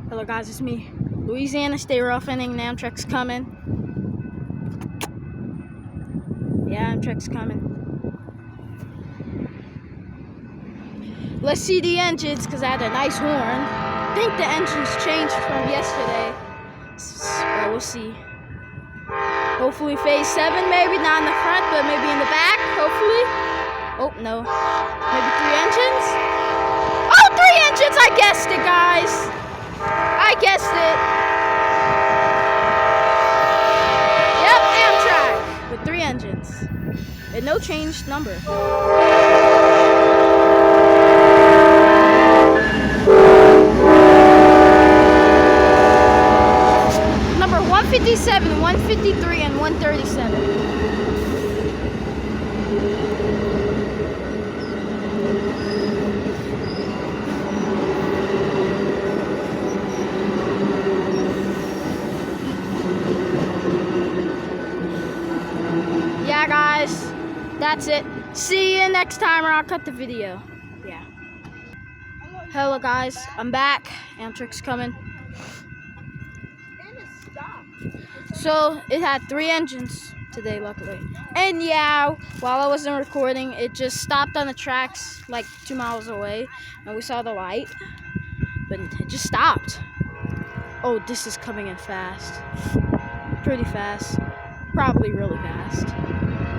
Hello guys, it's me, Louisiana State Roughening. Amtrak's coming. Yeah, Amtrak's coming. Let's see the engines, because I had a nice horn. I think the engines changed from yesterday. So we'll see. Hopefully phase 7, maybe not in the front, but maybe in the back, hopefully. Oh, no. Maybe 3 engines? Oh, 3 engines! I guessed it, guys. I guessed it. Yep, Amtrak with 3 engines. And no changed number. Number 157, 153, and 137. Yeah, guys, that's it. See you next time, or I'll cut the video. Yeah. Hello, guys, I'm back. Amtrak's coming. So it had 3 engines today, luckily. And yeah, while I wasn't recording, it just stopped on the tracks like 2 miles away, and we saw the light, but it just stopped. Oh, this is coming in fast. Pretty fast. Probably really fast.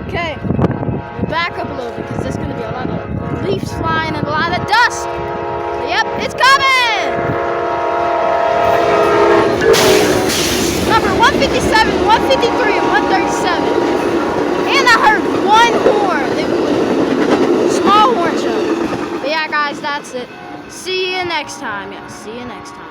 Okay, we'll back up a little bit because there's going to be a lot of leaves flying and a lot of dust. So, yep, it's coming! Number 157, 153, and 137. And I heard one horn. It was a small horn show. But yeah, guys, that's it. See you next time. Yeah, see you next time.